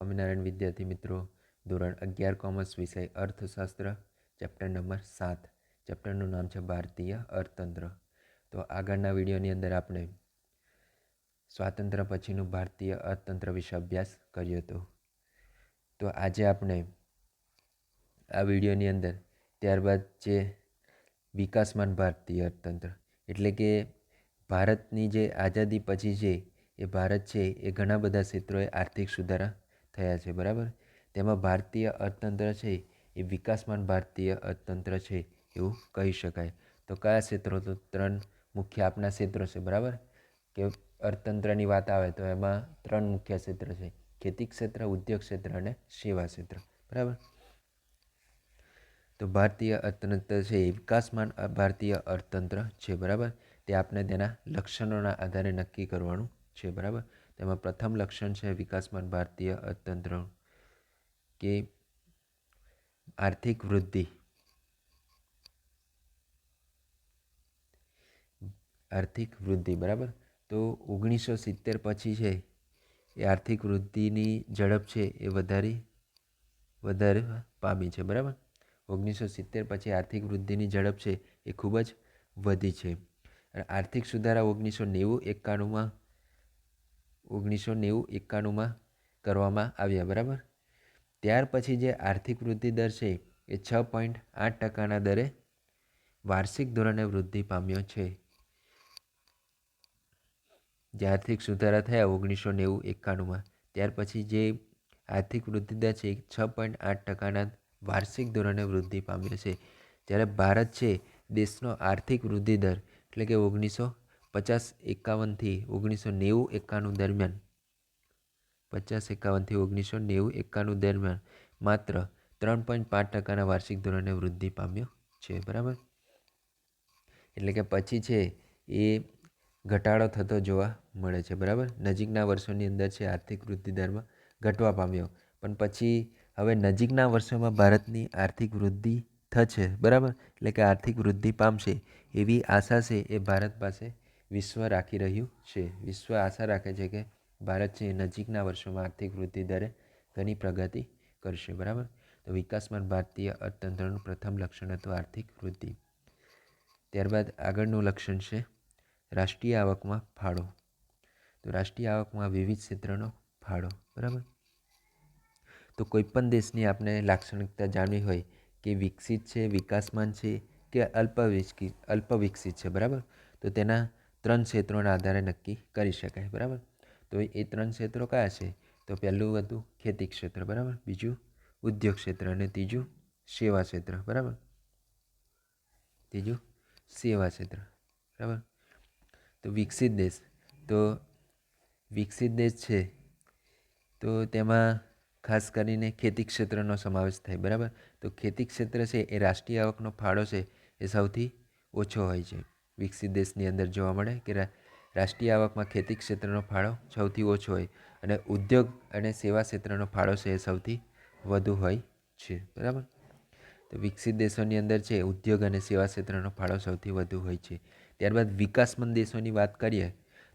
સ્વામિનારાયણ વિદ્યાર્થી મિત્રો, ધોરણ 11 કોમર્સ વિષય અર્થશાસ્ત્ર, ચેપ્ટર નંબર 7. ચેપ્ટરનું નામ છે ભારતીય અર્થતંત્ર. તો આગળના વિડીયોની અંદર આપણે સ્વાતંત્ર્ય પછીનું ભારતીય અર્થતંત્ર વિશે અભ્યાસ કર્યો હતો. તો આજે આપણે આ વિડીયોની અંદર ત્યારબાદ જે વિકાસમાન ભારતીય અર્થતંત્ર એટલે કે ભારતની જે આઝાદી પછી છે એ ભારત છે એ ઘણા બધા ક્ષેત્રોએ આર્થિક સુધારા થયા છે, બરાબર. તેમાં ભારતીય અર્થતંત્ર છે એ વિકાસમાન ભારતીય અર્થતંત્ર છે એવું કહી શકાય. તો કયા ક્ષેત્રો? તો 3 મુખ્ય આપણા ક્ષેત્રો છે, બરાબર. કે અર્થતંત્રની વાત આવે તો એમાં 3 મુખ્ય ક્ષેત્ર છે: ખેતી ક્ષેત્ર, ઉદ્યોગ ક્ષેત્ર અને સેવા ક્ષેત્ર, બરાબર. તો ભારતીય અર્થતંત્ર છે એ વિકાસમાન ભારતીય અર્થતંત્ર છે, બરાબર. તે આપણે તેના લક્ષણોના આધારે નક્કી કરવાનું છે, બરાબર. તેમાં પ્રથમ લક્ષણ છે વિકાસમાન ભારતીય અર્થતંત્ર કે આર્થિક વૃદ્ધિ. આર્થિક વૃદ્ધિ, બરાબર. તો 1970 પછી છે એ આર્થિક વૃદ્ધિની ઝડપ છે એ વધારે પામી છે, બરાબર. 1970 પછી આર્થિક વૃદ્ધિની ઝડપ છે એ ખૂબ જ વધી છે. આર્થિક સુધારા 1990-91માં કરવામાં આવ્યા, બરાબર. ત્યાર પછી જે આર્થિક વૃદ્ધિ દર છે એ 6.8% દરે વાર્ષિક ધોરણે વૃદ્ધિ પામ્યો છે. જે આર્થિક સુધારા થયા 1990-91માં, ત્યાર પછી જે આર્થિક વૃદ્ધિ દર છે 6.8%ના વાર્ષિક ધોરણે વૃદ્ધિ પામ્યો છે. જ્યારે ભારત છે દેશનો આર્થિક વૃદ્ધિ દર એટલે કે 1950-51થી 1990-91 દરમિયાન 50-51થી 1990-91 દરમિયાન માત્ર 3.5%ના વાર્ષિક ધોરણે વૃદ્ધિ પામ્યો છે, બરાબર. એટલે કે પછી છે એ ઘટાડો થતો જોવા મળે છે, બરાબર. નજીકના વર્ષોની અંદર છે આર્થિક વૃદ્ધિ દરમાં ઘટવા પામ્યો, પણ પછી હવે નજીકના વર્ષોમાં ભારતની આર્થિક વૃદ્ધિ થશે, બરાબર. એટલે કે આર્થિક વૃદ્ધિ પામશે એવી આશા છે એ ભારત પાસે વિશ્વ રાખી રહ્યું છે. વિશ્વ આશા રાખે છે કે ભારત છે નજીકના વર્ષોમાં આર્થિક વૃદ્ધિ દરે ઘણી પ્રગતિ કરશે, બરાબર. તો વિકાસમાન ભારતીય અર્થતંત્રનું પ્રથમ લક્ષણ હતું આર્થિક વૃદ્ધિ. ત્યારબાદ આગળનું લક્ષણ છે રાષ્ટ્રીય આવકમાં ફાળો. તો રાષ્ટ્રીય આવકમાં વિવિધ ક્ષેત્રનો ફાળો, બરાબર. તો કોઈપણ દેશની આપણે લાક્ષણિકતા જાણવી હોય કે વિકસિત છે, વિકાસમાન છે કે અલ્પવિકસિત છે, બરાબર, તો તેના 3 ક્ષેત્રોના આધારે નક્કી કરી શકાય, બરાબર. તો એ 3 ક્ષેત્રો કયા છે? તો પહેલું હતું ખેતી ક્ષેત્ર, બરાબર. બીજું ઉદ્યોગ ક્ષેત્ર અને ત્રીજું સેવા ક્ષેત્ર, બરાબર. ત્રીજું સેવા ક્ષેત્ર, બરાબર. તો વિકસિત દેશ છે તો તેમાં ખાસ કરીને ખેતી ક્ષેત્રનો સમાવેશ થાય, બરાબર. તો ખેતી ક્ષેત્ર છે એ રાષ્ટ્રીય આવકનો ફાળો છે એ સૌથી ઓછો હોય છે. વિકસિત દેશની અંદર જોવા મળે કે રાષ્ટ્રીય આવકમાં ખેતી ક્ષેત્રનો ફાળો સૌથી ઓછો હોય અને ઉદ્યોગ અને સેવા ક્ષેત્રનો ફાળો છે એ સૌથી વધુ હોય છે, બરાબર. તો વિકસિત દેશોની અંદર છે ઉદ્યોગ અને સેવા ક્ષેત્રનો ફાળો સૌથી વધુ હોય છે. ત્યારબાદ વિકાસમંદ દેશોની વાત કરીએ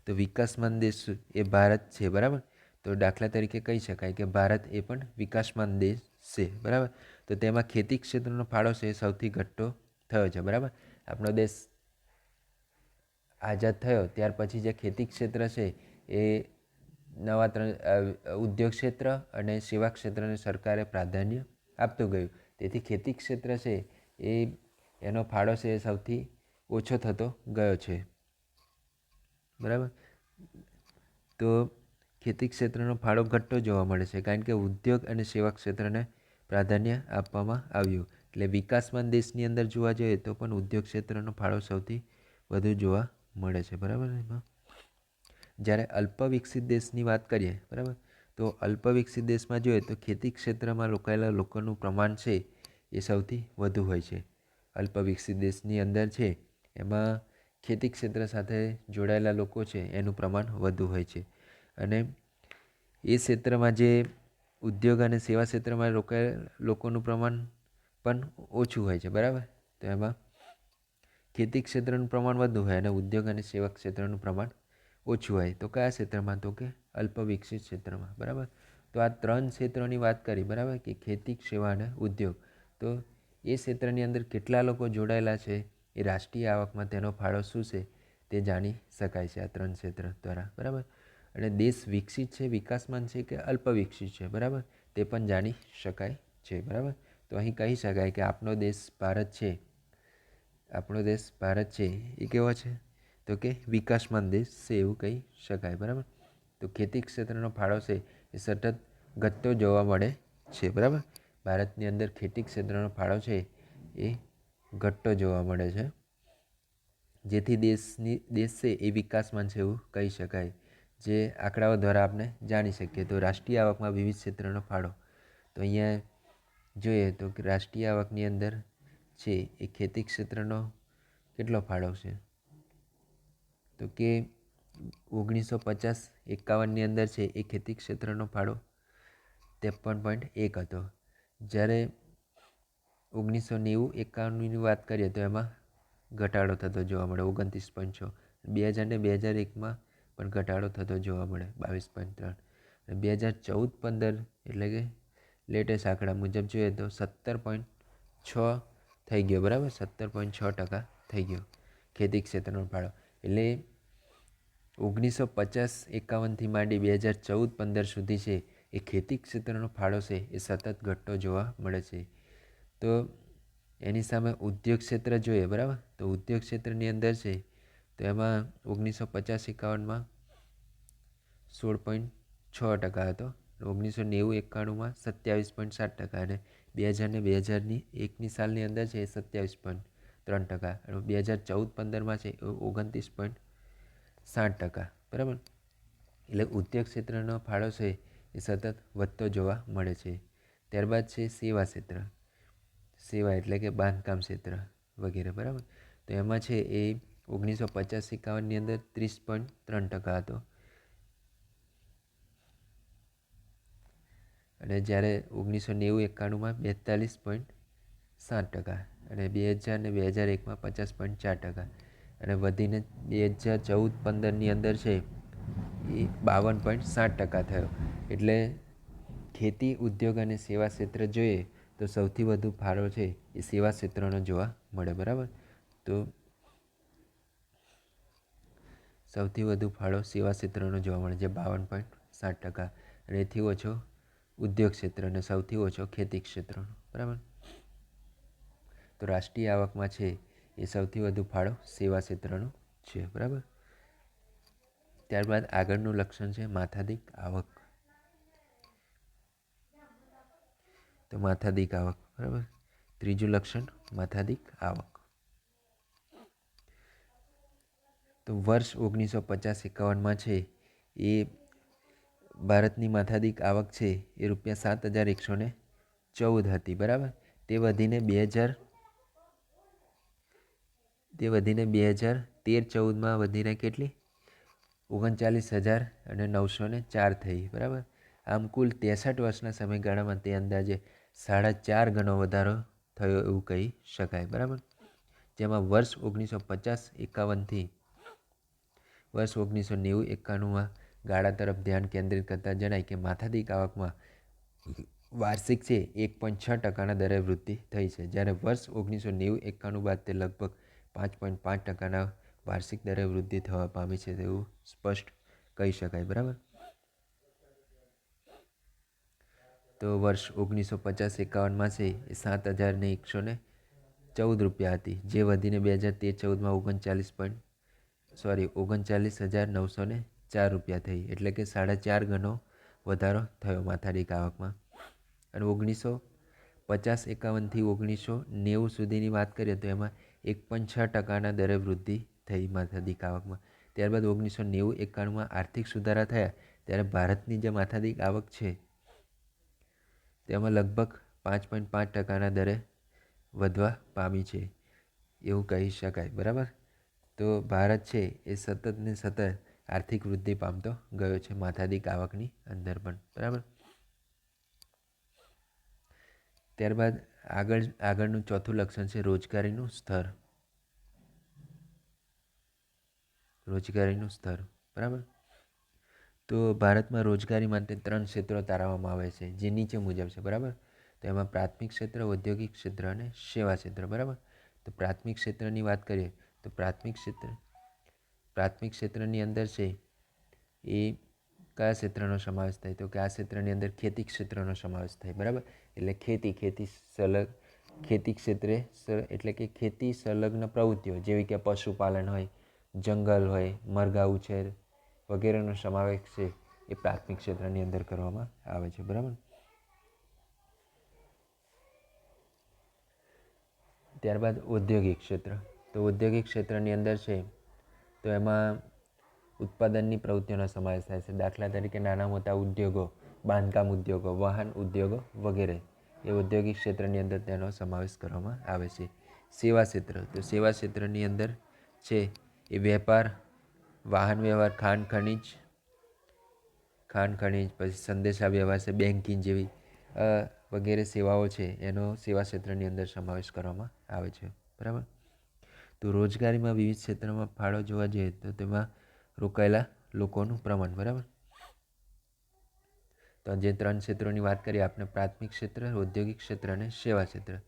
તો વિકાસમંદ દેશ એ ભારત છે, બરાબર. તો દાખલા તરીકે કહી શકાય કે ભારત એ પણ વિકાસમાન દેશ છે, બરાબર. તો તેમાં ખેતી ક્ષેત્રનો ફાળો છે એ સૌથી ઘટતો થયો છે, બરાબર. આપણો દેશ આઝાદ થયો ત્યાર પછી જે ખેતી ક્ષેત્ર છે એ નવા 3 ઉદ્યોગ ક્ષેત્ર અને સેવા ક્ષેત્રને સરકારે પ્રાધાન્ય આપતું ગયું. તેથી ખેતી ક્ષેત્ર છે એ એનો ફાળો છે એ સૌથી ઓછો થતો ગયો છે, બરાબર. તો ખેતી ક્ષેત્રનો ફાળો ઘટતો જોવા મળે છે કારણ કે ઉદ્યોગ અને સેવા ક્ષેત્રને પ્રાધાન્ય આપવામાં આવ્યું. એટલે વિકાસમાન દેશની અંદર જોવા જઈએ તો પણ ઉદ્યોગ ક્ષેત્રનો ફાળો સૌથી વધુ જોવા મળે છે, બરાબર. એમાં જ્યારે અલ્પવિકસિત દેશની વાત કરીએ, બરાબર, તો અલ્પવિકસિત દેશમાં જોઈએ તો ખેતી ક્ષેત્રમાં રોકાયેલા લોકોનું પ્રમાણ છે એ સૌથી વધુ હોય છે. અલ્પવિકસિત દેશની અંદર છે એમાં ખેતી ક્ષેત્ર સાથે જોડાયેલા લોકો છે એનું પ્રમાણ વધુ હોય છે અને એ ક્ષેત્રમાં જે ઉદ્યોગ અને સેવા ક્ષેત્રમાં રોકાયેલા લોકોનું પ્રમાણ પણ ઓછું હોય છે, બરાબર. તો એમાં ખેતી ક્ષેત્રનું પ્રમાણ વધુ હોય અને ઉદ્યોગ અને સેવા ક્ષેત્રનું પ્રમાણ ઓછું હોય. તો કયા ક્ષેત્રમાં? તો કે અલ્પવિકસિત ક્ષેત્રમાં, બરાબર. તો આ 3 ક્ષેત્રોની વાત કરી, બરાબર, કે ખેતી, સેવા અને ઉદ્યોગ. તો એ ક્ષેત્રની અંદર કેટલા લોકો જોડાયેલા છે, એ રાષ્ટ્રીય આવકમાં તેનો ફાળો શું છે તે જાણી શકાય છે આ 3 ક્ષેત્ર દ્વારા, બરાબર. અને દેશ વિકસિત છે, વિકાસમાન છે કે અલ્પ વિકસિત છે, બરાબર, તે પણ જાણી શકાય છે, બરાબર. તો અહીં કહી શકાય કે આપણો દેશ ભારત છે એ કેવો છે, તો કે વિકાસમાન દેશ છે એવું કહી શકાય, બરાબર. તો ખેતી ક્ષેત્રનો ફાળો છે એ સતત ઘટતો જોવા મળે છે, બરાબર. ભારતની અંદર ખેતી ક્ષેત્રનો ફાળો છે એ ઘટતો જોવા મળે છે, જેથી દેશ છે એ વિકાસમાન છે એવું કહી શકાય, જે આંકડાઓ દ્વારા આપણે જાણી શકીએ. તો રાષ્ટ્રીય આવકમાં વિવિધ ક્ષેત્રનો ફાળો, તો અહીંયા જોઈએ તો રાષ્ટ્રીય આવકની અંદર છે એ ખેતી ક્ષેત્રનો કેટલો ફાળો છે, તો કે 1950-51ની અંદર છે એ ખેતી ક્ષેત્રનો ફાળો 53.1 હતો. જ્યારે 1990-51ની વાત કરીએ તો એમાં ઘટાડો થતો જોવા મળે 29.6. 2000 ને 2001માં પણ ઘટાડો થતો જોવા મળે 22.3. અને 2014-15 એટલે કે લેટેસ્ટ આંકડા મુજબ જોઈએ તો 17.6 થઈ ગયો, બરાબર. 17.6% થઈ ગયો ખેતી ક્ષેત્રનો ફાળો. એટલે 1950-51થી માંડી 2014-15 સુધી છે એ ખેતી ક્ષેત્રનો ફાળો છે એ સતત ઘટતો જોવા મળે છે. તો એની સામે ઉદ્યોગ ક્ષેત્ર જોઈએ, બરાબર. તો ઉદ્યોગ ક્ષેત્રની અંદર છે તો એમાં 1950-51માં 16.6% હતો, 1990-91માં 27.7% અને 2000 ને 2001ની સાલની અંદર છે એ 27.3%, અને 2014-15માં છે 29.60%, બરાબર. એટલે ઉદ્યોગ ક્ષેત્રનો ફાળો છે એ સતત વધતો જોવા મળે છે. ત્યારબાદ છે સેવા ક્ષેત્ર, સેવા એટલે કે બાંધકામ ક્ષેત્ર વગેરે, બરાબર. તો એમાં છે એ 1950-51ની અંદર 30.3% હતો, અને જ્યારે 1990-91માં 42.7%, અને 2000 ને 2001માં 50.4%, અને વધીને 2014-15ની અંદર છે એ 52.7% થયો. એટલે ખેતી, ઉદ્યોગ અને સેવા ક્ષેત્ર જોઈએ તો સૌથી વધુ ફાળો છે એ સેવા ક્ષેત્રનો જોવા મળે, બરાબર. તો સૌથી વધુ ફાળો સેવા ક્ષેત્રનો જોવા મળે જે 52.7%, અને એથી ઓછો ઉદ્યોગ ક્ષેત્ર અને સૌથી ઓછો ખેતી ક્ષેત્રનો, બરાબર. તો રાષ્ટ્રીય આવકમાં છે એ સૌથી વધુ ફાળો સેવા ક્ષેત્રનો છે, બરાબર. ત્યારબાદ આગળનું લક્ષણ છે માથાદીઠ આવક. તો માથાદીઠ આવક, બરાબર. ત્રીજું લક્ષણ માથાદીઠ આવક. તો વર્ષ 1950-51માં છે એ ભારતની માથાદીઠ આવક છે એ ₹7,114 હતી, બરાબર. તે વધીને 2013-14માં વધીને કેટલી 39,904 થઈ, બરાબર. આમ કુલ 63 વર્ષના સમયગાળામાં તે અંદાજે 4.5 ગણો વધારો થયો એવું કહી શકાય, બરાબર. જેમાં વર્ષ 1950-51થી વર્ષ 1990-91માં ગાળા તરફ ધ્યાન કેન્દ્રિત કરતાં જણાય કે માથાદીઠ આવકમાં વાર્ષિક છે 1.6%ના દરે વૃદ્ધિ થઈ છે, જ્યારે વર્ષ 1990-91 બાદ તે લગભગ 5.5%ના વાર્ષિક દરે વૃદ્ધિ થવા પામી છે તેવું સ્પષ્ટ કહી શકાય, બરાબર. તો વર્ષ 1950-51માં છે એ 7,114 હતી, જે વધીને 2013-14માં 39,904 થઈ, એટલે કે 4.5 ગણો વધારો થયો માથાદીઠ આવકમાં. અને 1950-51થી 1990 સુધીની વાત કરીએ તો એમાં 1.6%ના દરે વૃદ્ધિ થઈ માથાદીઠ આવકમાં. ત્યારબાદ 1990-91માં આર્થિક સુધારા થયા ત્યારે ભારતની જે માથાદીઠ આવક છે તેમાં લગભગ 5.5%ના દરે વધવા પામી છે એવું કહી શકાય, બરાબર. તો ભારત છે એ સતત ને સતત આર્થિક વૃદ્ધિ પામતો ગયો છે માથાદીઠ આવકની અંદર પણ, બરાબર. ત્યારબાદ આગળનું ચોથું લક્ષણ છે રોજગારીનું સ્તર. રોજગારીનું સ્તર, બરાબર. તો ભારતમાં રોજગારી માટે 3 ક્ષેત્રો તારવવામાં આવે છે, જે નીચે મુજબ છે, બરાબર. તો એમાં પ્રાથમિક ક્ષેત્ર, ઔદ્યોગિક ક્ષેત્ર અને સેવા ક્ષેત્ર, બરાબર. તો પ્રાથમિક ક્ષેત્રની વાત કરીએ તો પ્રાથમિક ક્ષેત્રની અંદર છે એ કયા ક્ષેત્રનો સમાવેશ થાય, તો કે આ ક્ષેત્રની અંદર ખેતી ક્ષેત્રનો સમાવેશ થાય, બરાબર. એટલે ખેતી ક્ષેત્રે એટલે કે ખેતી સંલગ્ન પ્રવૃત્તિઓ જેવી કે પશુપાલન હોય, જંગલ હોય, મરઘા ઉછેર વગેરેનો સમાવેશ છે એ પ્રાથમિક ક્ષેત્રની અંદર કરવામાં આવે છે, બરાબર. ત્યારબાદ ઔદ્યોગિક ક્ષેત્ર. તો ઔદ્યોગિક ક્ષેત્રની અંદર છે તો એમાં ઉત્પાદનની પ્રવૃત્તિઓનો સમાવેશ થાય છે. દાખલા તરીકે નાના મોટા ઉદ્યોગો, બાંધકામ ઉદ્યોગો, વાહન ઉદ્યોગો વગેરે એ ઔદ્યોગિક ક્ષેત્રની અંદર તેનો સમાવેશ કરવામાં આવે છે. સેવા ક્ષેત્ર. તો સેવા ક્ષેત્રની અંદર છે એ વેપાર, વાહન વ્યવહાર, ખાણ ખનીજ, પછી સંદેશા વ્યવહાર છે, બેન્કિંગ જેવી વગેરે સેવાઓ છે એનો સેવા ક્ષેત્રની અંદર સમાવેશ કરવામાં આવે છે, બરાબર. તો રોજગારીમાં વિવિધ ક્ષેત્રમાં ફાળો જોવા જઈએ તો તેમાં રોકાયેલા લોકોનું પ્રમાણ, બરાબર. તો જે 3 ક્ષેત્રોની વાત કરીએ આપણે, પ્રાથમિક ક્ષેત્ર, ઔદ્યોગિક ક્ષેત્ર અને સેવા ક્ષેત્ર.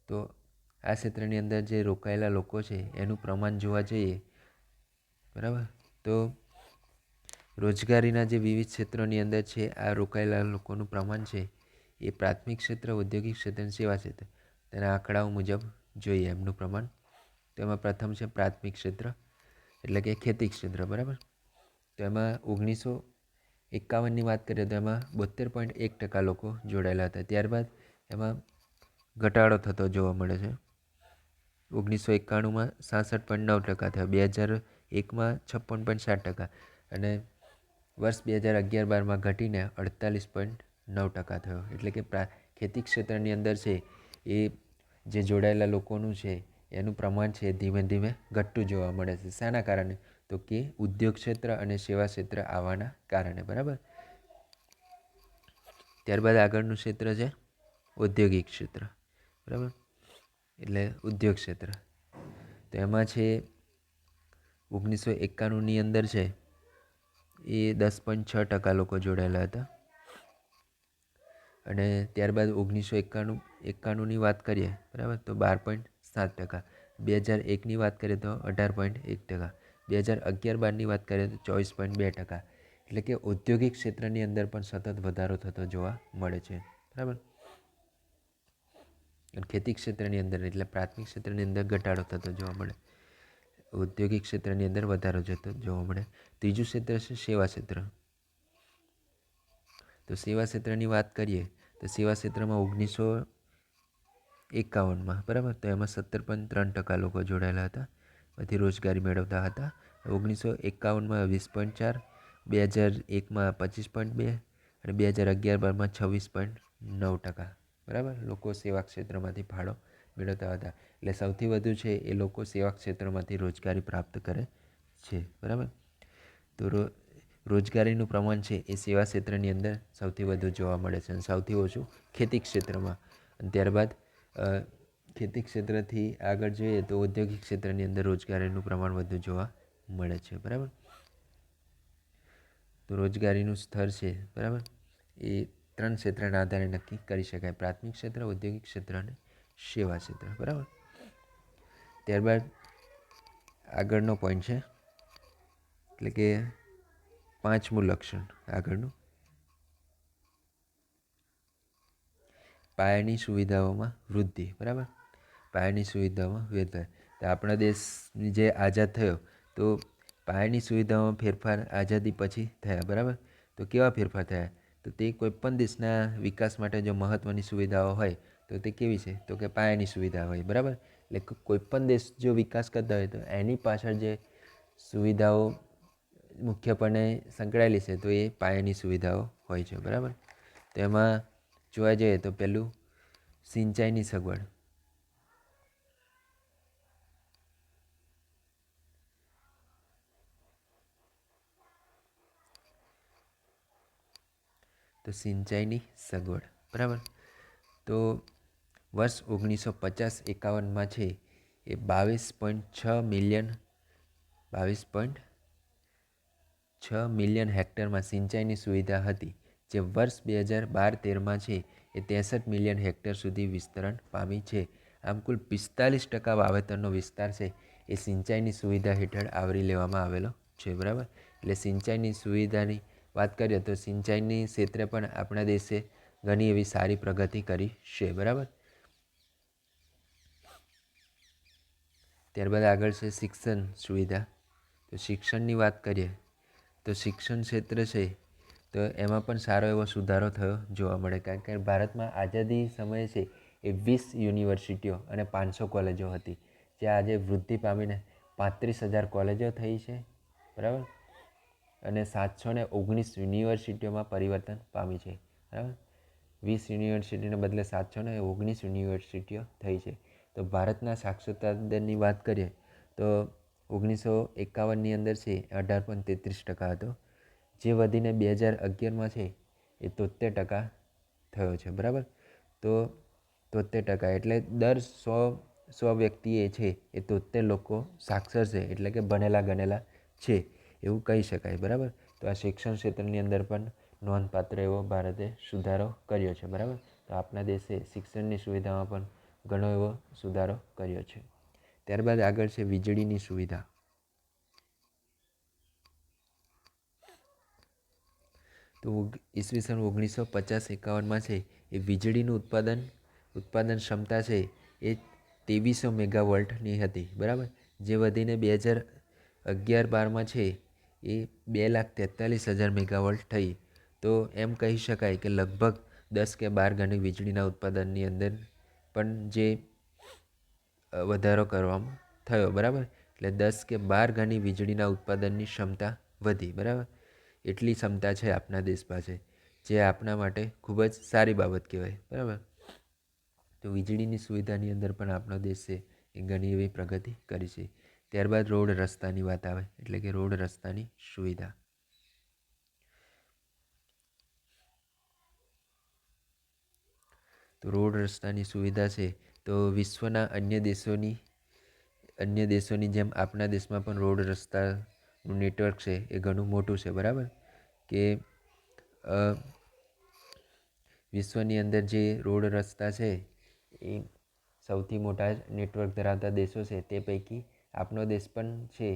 તો આ ક્ષેત્રની અંદર જે રોકાયેલા લોકો છે એનું પ્રમાણ જોવા જઈએ, બરાબર. તો રોજગારીના જે વિવિધ ક્ષેત્રોની અંદર છે આ રોકાયેલા લોકોનું પ્રમાણ છે એ પ્રાથમિક ક્ષેત્ર, ઔદ્યોગિક ક્ષેત્ર અને સેવા ક્ષેત્ર તેના આંકડાઓ મુજબ જોઈએ એમનું પ્રમાણ. તો એમાં પ્રથમ છે પ્રાથમિક ક્ષેત્ર એટલે કે ખેતી ક્ષેત્ર, બરાબર. તો એમાં 1951ની વાત કરીએ તો એમાં 72.1% લોકો જોડાયેલા હતા. ત્યારબાદ એમાં ઘટાડો થતો જોવા મળે છે. 1991માં 66.9% થયો, 2001માં 56.7% અને વર્ષ 2011-12માં ઘટીને 48.9% થયો. એટલે કે ખેતી ક્ષેત્રની અંદર છે એ જે જોડાયેલા લોકોનું છે એનું પ્રમાણ છે ધીમે ધીમે ઘટતું જોવા મળે છે. શાના કારણે, તો કે ઉદ્યોગ ક્ષેત્ર અને સેવા ક્ષેત્ર આવવાના કારણે, બરાબર. ત્યારબાદ આગળનું ક્ષેત્ર છે ઔદ્યોગિક ક્ષેત્ર, બરાબર, એટલે ઉદ્યોગ ક્ષેત્ર. તો એમાં છે 1991ની અંદર છે એ 10.6% લોકો જોડાયેલા હતા અને ત્યારબાદ 1991ની વાત કરીએ, બરાબર, તો 12.7%. 2001ની વાત કરીએ તો 18.1%. 2011-12ની વાત કરીએ તો 24.2%. એટલે કે ઔદ્યોગિક ક્ષેત્રની અંદર પણ સતત વધારો થતો જોવા મળે છે, બરાબર. અને ખેતી ક્ષેત્રની અંદર એટલે પ્રાથમિક ક્ષેત્રની અંદર ઘટાડો થતો જોવા મળે, ઔદ્યોગિક ક્ષેત્રની અંદર વધારો જતો જોવા મળે. ત્રીજું ક્ષેત્ર છે સેવા ક્ષેત્ર. તો સેવા ક્ષેત્રની વાત કરીએ તો સેવા ક્ષેત્રમાં 1951માં, બરાબર, તો એમાં 17.3% લોકો જોડાયેલા હતા, એમાંથી રોજગારી મેળવતા હતા. 1951માં 20.4%, 2001માં 25.2% અને 2011-12માં 26.9%, બરાબર, લોકો સેવા ક્ષેત્રમાંથી ફાળો મેળવતા હતા. એટલે સૌથી વધુ છે એ લોકો સેવા ક્ષેત્રમાંથી રોજગારી પ્રાપ્ત કરે છે, બરાબર. તો રોજગારીનું પ્રમાણ છે એ સેવા ક્ષેત્રની અંદર સૌથી વધુ જોવા મળે છે અને સૌથી ઓછું ખેતી ક્ષેત્રમાં. અને ત્યારબાદ ખેતી ક્ષેત્રથી આગળ જોઈએ તો ઔદ્યોગિક ક્ષેત્રની અંદર રોજગારીનું પ્રમાણ વધુ જોવા મળે છે, બરાબર. તો રોજગારીનું સ્તર છે, બરાબર, એ 3 ક્ષેત્રના આધારે નક્કી કરી શકાય: પ્રાથમિક ક્ષેત્ર, ઔદ્યોગિક ક્ષેત્ર અને સેવા ક્ષેત્ર, બરાબર. ત્યારબાદ આગળનો પોઈન્ટ છે એટલે કે 5મું લક્ષણ આગળનું, પાયાની સુવિધાઓમાં વૃદ્ધિ, બરાબર. પાયાની સુવિધાઓમાં વૃદ્ધિ. તો આપણા દેશ જે આઝાદ થયો તો પાયાની સુવિધાઓમાં ફેરફાર આઝાદી પછી થયા, બરાબર. તો કેવા ફેરફાર થયા, તો તે કોઈપણ દેશના વિકાસ માટે જો મહત્ત્વની સુવિધાઓ હોય તો તે કેવી છે, તો કે પાયાની સુવિધા હોય, બરાબર. એટલે કોઈપણ દેશ જો વિકાસ કરતા હોય તો એની પાછળ જે સુવિધાઓ મુખ્યપણે સંકળાયેલી છે તો એ પાયાની સુવિધાઓ હોય છે, બરાબર. તો એમાં જોવા જઈએ તો પહેલું સિંચાઈની સગવડ. તો સિંચાઈની સગવડ, બરાબર. તો વર્ષ 1950-51માં છે એ 22.6 મિલિયન મિલિયન હેક્ટરમાં સિંચાઈની સુવિધા હતી, જે વર્ષ 2012-13માં છે એ 63 મિલિયન હેક્ટર સુધી વિસ્તરણ પામી છે. આમ કુલ 45% વાવેતરનો વિસ્તાર છે એ સિંચાઈની સુવિધા હેઠળ આવરી લેવામાં આવેલો છે. બરાબર, એટલે સિંચાઈની સુવિધાની વાત કરીએ તો સિંચાઈની ક્ષેત્રે પણ આપણા દેશે ઘણી એવી સારી પ્રગતિ કરી છે. બરાબર, ત્યારબાદ આગળ છે શિક્ષણ સુવિધા. તો શિક્ષણની વાત કરીએ તો શિક્ષણ ક્ષેત્ર છે તો એમાં પણ સારો એવો સુધારો થયો જોવા મળે, કારણ કે ભારતમાં આઝાદી સમયે છે એ 20 યુનિવર્સિટીઓ અને 500 કોલેજો હતી, જે આજે વૃદ્ધિ પામીને 35,000 કોલેજો થઈ છે. બરાબર, અને 719 યુનિવર્સિટીઓમાં પરિવર્તન પામી છે. બરાબર, 20 યુનિવર્સિટીને બદલે 719 યુનિવર્સિટીઓ થઈ છે. તો ભારતના સાક્ષરતા દરની વાત કરીએ તો 1951ની અંદર છે 18.33% હતો, જે વધીને 2011માં છે એ 73% થયો છે. બરાબર, તો 73% એટલે દર 100 વ્યક્તિએ છે એ 73 લોકો સાક્ષર છે, એટલે કે ભણેલા ગણેલા છે એવું કહી શકાય. બરાબર, તો આ શિક્ષણ ક્ષેત્રની અંદર પણ નોંધપાત્ર એવો ભારતે સુધારો કર્યો છે. બરાબર, તો આપણા દેશે શિક્ષણની સુવિધામાં પણ ઘણો એવો સુધારો કર્યો છે. ત્યારબાદ આગળ છે વીજળીની સુવિધા. તો ઈસવીસન 1950-51માં છે એ વીજળીનું ઉત્પાદન ક્ષમતા છે એ 2300 મેગાવોલ્ટની હતી. બરાબર, જે વધીને 2011-12માં છે એ 2,43,000 મેગાવોલ્ટ થઈ. તો એમ કહી શકાય કે લગભગ 10 કે 12 ગણી વીજળીના ઉત્પાદનની અંદર પણ જે વધારો કરવામાં થયો. બરાબર, એટલે 10 કે 12 ગણી વીજળીના ઉત્પાદનની ક્ષમતા વધી. બરાબર, એટલી ક્ષમતા છે આપણા દેશ પાસે, જે આપણા માટે ખૂબ જ સારી બાબત કહેવાય. બરાબર, તો વીજળીની સુવિધાની અંદર પણ આપણો દેશ છે એ ઘણી એવી પ્રગતિ કરી છે. ત્યારબાદ રોડ રસ્તાની વાત આવે, એટલે કે રોડ રસ્તાની સુવિધા. તો રોડ રસ્તાની સુવિધા છે તો વિશ્વના અન્ય દેશોની જેમ આપણા દેશમાં પણ રોડ રસ્તાનું નેટવર્ક છે એ ઘણું મોટું છે. બરાબર, કે વિશ્વની અંદર જે રોડ રસ્તા છે એ સૌથી મોટા નેટવર્ક ધરાવતા દેશો છે, તે પૈકી આપણો દેશ પણ છે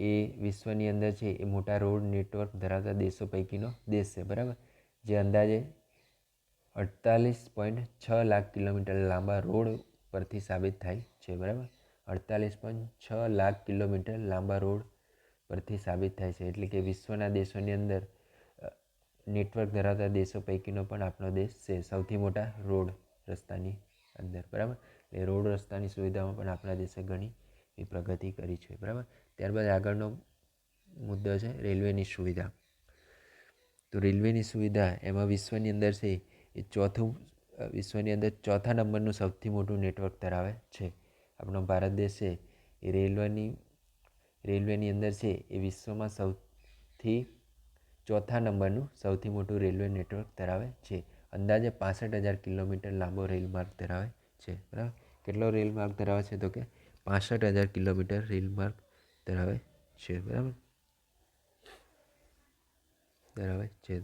એ વિશ્વની અંદર છે એ મોટા રોડ નેટવર્ક ધરાવતા દેશો પૈકીનો દેશ છે. બરાબર, જે અંદાજે 48.6 લાખ કિલોમીટર લાંબા રોડ પરથી સાબિત થાય છે. બરાબર, 48.6 લાખ કિલોમીટર લાંબા રોડ પરથી સાબિત થાય છે, એટલે કે વિશ્વના દેશોની અંદર નેટવર્ક ધરાવતા દેશો પૈકીનો પણ આપણો દેશ છે સૌથી મોટા રોડ રસ્તાની અંદર. બરાબર, એ રોડ રસ્તાની સુવિધામાં પણ આપણા દેશે ઘણી એ પ્રગતિ કરી છે. બરાબર, ત્યારબાદ આગળનો મુદ્દો છે રેલવેની સુવિધા. તો રેલવેની સુવિધા એમાં વિશ્વની અંદર છે એ વિશ્વની અંદર ચોથા નંબરનું સૌથી મોટું નેટવર્ક ધરાવે છે. આપણો ભારત દેશ છે એ રેલવેની અંદર છે એ વિશ્વમાં ચોથા નંબરનું સૌથી મોટું રેલવે નેટવર્ક ધરાવે છે. અંદાજે 65,000 કિલોમીટર લાંબો રેલ માર્ગ ધરાવે છે. બરાબર, કેટલો રેલ માર્ગ ધરાવે છે તો કે 65,000 કિલોમીટર રેલ માર્ગ ધરાવે છે. બરાબર,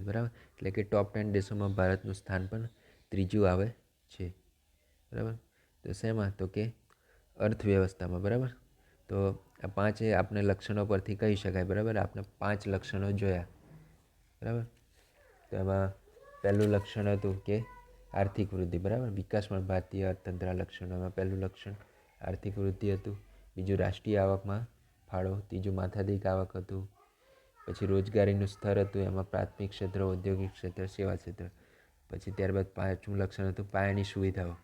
બરાબર, એટલે કે ટોપ 10 દેશોમાં ભારતનું સ્થાન પણ ત્રીજું આવે છે. બરાબર, તો શેમાં તો કે અર્થવ્યવસ્થામાં. બરાબર, તો આ પાંચે આપણે લક્ષણો પરથી કહી શકાય. બરાબર, આપણે 5 લક્ષણો જોયા. બરાબર, તો એમાં પહેલું લક્ષણ હતું કે આર્થિક વૃદ્ધિ. બરાબર, વિકાસમાં ભારતીય અર્થતંત્રના લક્ષણોમાં પહેલું લક્ષણ આર્થિક વૃદ્ધિ હતું. બીજું રાષ્ટ્રીય આવકમાં ફાળો. ત્રીજું માથાદીઠ આવક હતું. પછી રોજગારીનું સ્તર હતું, એમાં પ્રાથમિક ક્ષેત્ર, ઔદ્યોગિક ક્ષેત્ર, સેવા ક્ષેત્ર. પછી ત્યારબાદ પાંચમું લક્ષણ હતું પાયાની સુવિધાઓ.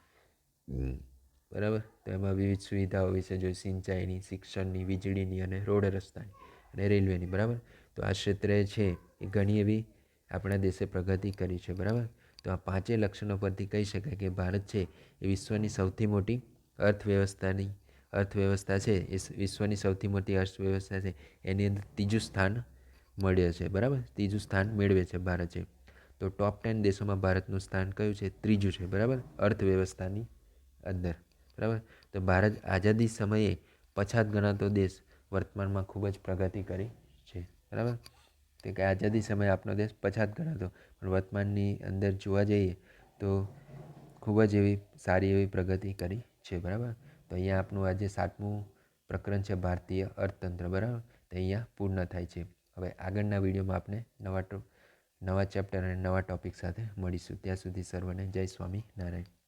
બરાબર, તો એમાં વિવિધ સુવિધાઓ વિશે જોઈ, સિંચાઈની, શિક્ષણની, વીજળીની અને રોડ રસ્તાની અને રેલવેની. બરાબર, તો આ ક્ષેત્રે છે એ ઘણી એવી આપણા દેશે પ્રગતિ કરી છે. બરાબર, તો આ પાંચેય લક્ષણો પરથી કહી શકાય કે ભારત છે એ વિશ્વની સૌથી મોટી અર્થવ્યવસ્થા છે એ વિશ્વની સૌથી મોટી અર્થવ્યવસ્થા છે એની અંદર ત્રીજું સ્થાન મળે છે. બરાબર, ત્રીજું સ્થાન મેળવે છે ભારત છે. તો ટોપ 10 દેશોમાં ભારતનું સ્થાન કયું છે? ત્રીજું છે. બરાબર, અર્થવ્યવસ્થાની અંદર. બરાબર, તો ભારત આઝાદી સમયે પછાત ગણાતો દેશ વર્તમાનમાં ખૂબ જ પ્રગતિ કરી છે. બરાબર. તે કે આઝાદી સમયે આપણો દેશ પછાત ગણાતો, પણ વર્તમાનની અંદર જોવા જઈએ તો ખૂબ જ એવી સારી એવી પ્રગતિ કરી છે. બરાબર. તો અહીંયા આપણું આજે 7મું પ્રકરણ છે ભારતીય અર્થતંત્ર. બરાબર. તો અહીંયા પૂર્ણ થાય છે. હવે આગળના વિડીયોમાં આપણે નવા ચેપ્ટર અને નવા ટૉપિક સાથે મળીશું. ત્યાં સુધી સર્વને જય સ્વામિનારાયણ.